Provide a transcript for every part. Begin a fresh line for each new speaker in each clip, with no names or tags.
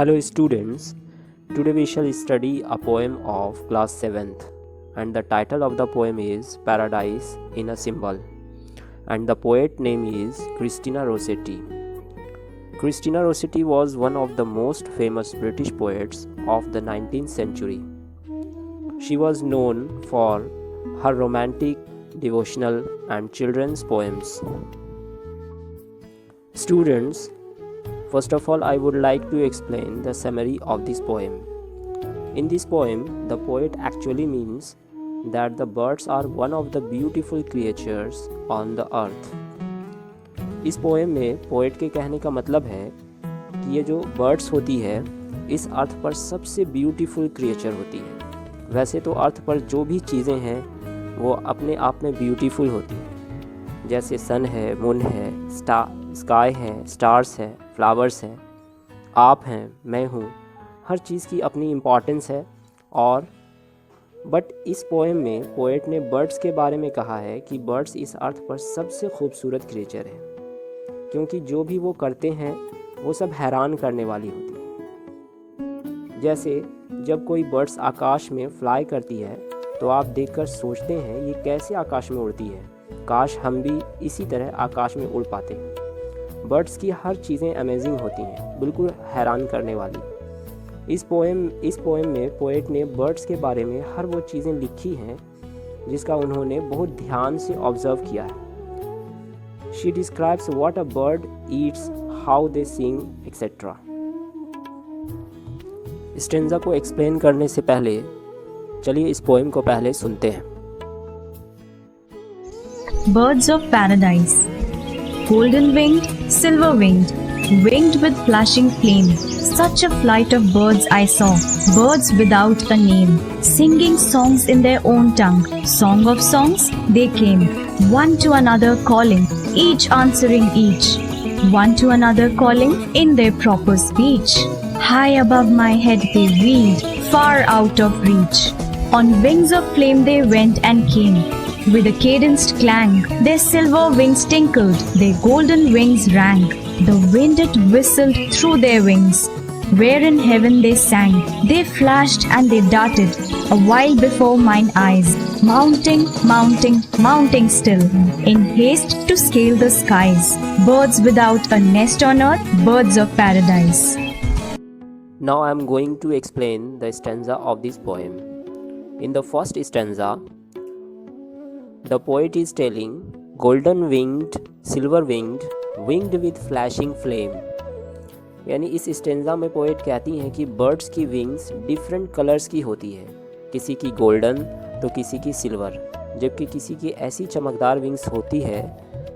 Hello students, today we shall study a poem of class 7th and the title of the poem is Paradise in a Symbol and the poet name is Christina Rossetti. Christina Rossetti was one of the most famous British poets of the 19th century. She was known for her romantic, devotional and children's poems. Students, first of all, I would like to explain the summary of this poem. In this poem, the poet actually means that the birds are one of the beautiful creatures on the earth. इस poem में poet के कहने का मतलब है कि ये जो बर्ड्स होती है इस अर्थ पर सबसे ब्यूटीफुल क्रिएचर होती है। वैसे तो अर्थ पर जो भी चीज़ें हैं वो अपने आप में ब्यूटीफुल होती हैं, जैसे सन है, मून है, स्काई है, स्टार्स है, फ्लावर्स हैं, आप हैं, मैं हूँ, हर चीज़ की अपनी इम्पॉर्टेंस है। और बट इस पोएम में पोएट ने बर्ड्स के बारे में कहा है कि बर्ड्स इस अर्थ पर सबसे खूबसूरत क्रिएचर है, क्योंकि जो भी वो करते हैं वो सब हैरान करने वाली होती है। जैसे जब कोई बर्ड्स आकाश में फ्लाई करती है तो आप देखकर सोचते हैं ये कैसे आकाश में उड़ती है, काश हम भी इसी तरह आकाश में उड़ पाते। बर्ड्स की हर चीज़ें अमेजिंग होती हैं, बिल्कुल हैरान करने वाली। इस पोएम में पोएट ने बर्ड्स के बारे में हर वो चीज़ें लिखी हैं जिसका उन्होंने बहुत ध्यान से ऑब्जर्व किया है। She describes what a bird eats, how they sing, etc. Stanza को एक्सप्लेन करने से पहले चलिए इस पोएम को पहले सुनते हैं।
Birds of paradise, golden winged, silver winged, winged with flashing flame. Such a flight of birds I saw, birds without a name, singing songs in their own tongue. Song of songs, they came, one to another calling, each answering each, one to another calling in their proper speech. High above my head they wheeled, far out of reach. On wings of flame they went and came, with a cadenced clang, their silver wings tinkled, their golden wings rang. The wind it whistled through their wings, where in heaven they sang. They flashed and they darted, a while before mine eyes, mounting, mounting, mounting still, in haste to scale the skies. Birds without a nest on earth, birds of paradise.
Now I am going to explain the stanza of this poem. In the first stanza, the poet is telling golden winged, silver winged, winged with flashing flame. यानी इस stanza में poet कहती हैं कि birds की wings different colours की होती है, किसी की गोल्डन तो किसी की सिल्वर, जबकि किसी की ऐसी चमकदार विंग्स होती है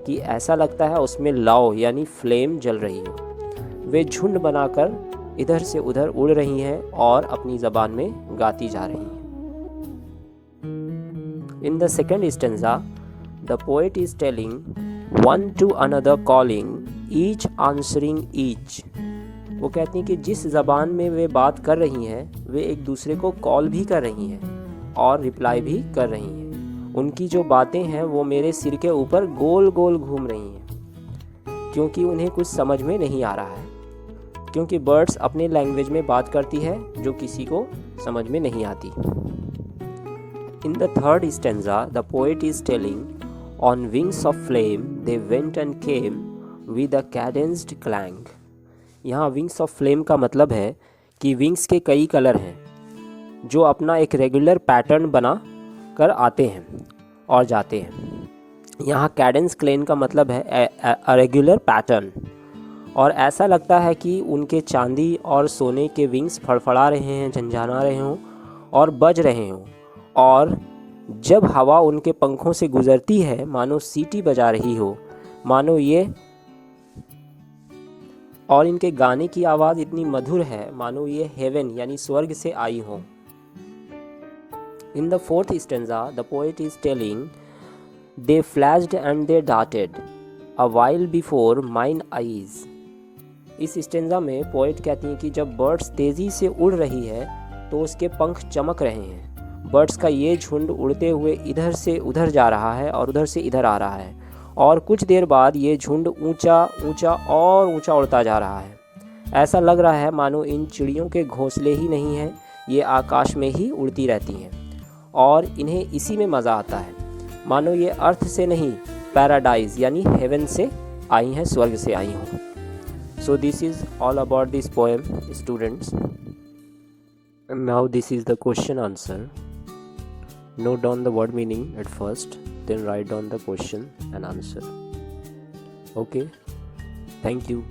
कि ऐसा लगता है उसमें लाव यानी फ्लेम जल रही हो। वे झुंड बनाकर इधर से उधर उड़ रही हैं और अपनी ज़बान में गाती जा रही हैं। In the second stanza, the poet is telling one to another calling, each answering each. वो कहती हैं कि जिस ज़बान में वे बात कर रही हैं वे एक दूसरे को कॉल भी कर रही हैं और रिप्लाई भी कर रही हैं। उनकी जो बातें हैं वो मेरे सिर के ऊपर गोल गोल घूम रही हैं, क्योंकि उन्हें कुछ समझ में नहीं आ रहा है, क्योंकि बर्ड्स अपने लैंग्वेज में बात करती है जो किसी को समझ में नहीं आती। In the third stanza, the poet is telling, on wings of flame they went and came with a cadenced clang. यहाँ wings of flame का मतलब है कि विंग्स के कई कलर हैं जो अपना एक रेगुलर पैटर्न बना कर आते हैं और जाते हैं। यहाँ कैडेंस क्लेन का मतलब है रेगुलर पैटर्न, और ऐसा लगता है कि उनके चांदी और सोने के विंग्स फड़फड़ा रहे हैं, झंझना रहे हों और बज रहे हों, और जब हवा उनके पंखों से गुजरती है मानो सीटी बजा रही हो, मानो ये, और इनके गाने की आवाज़ इतनी मधुर है मानो ये हेवन यानी स्वर्ग से आई हो। In the fourth stanza, the poet is telling, they flashed and they darted, a while before mine eyes. इस स्टेंजा में पोएट कहती हैं कि जब बर्ड्स तेज़ी से उड़ रही है तो उसके पंख चमक रहे हैं। बर्ड्स का ये झुंड उड़ते हुए इधर से उधर जा रहा है और उधर से इधर आ रहा है, और कुछ देर बाद ये झुंड ऊंचा ऊंचा और ऊंचा उड़ता जा रहा है। ऐसा लग रहा है मानो इन चिड़ियों के घोंसले ही नहीं हैं, ये आकाश में ही उड़ती रहती हैं और इन्हें इसी में मज़ा आता है, मानो ये अर्थ से नहीं पैराडाइज यानी हेवन से आई हैं, स्वर्ग से आई हों। So this is all about this poem, students. And now this is the question answer. Note down the word meaning at first, then write down the question and answer. Okay, thank you.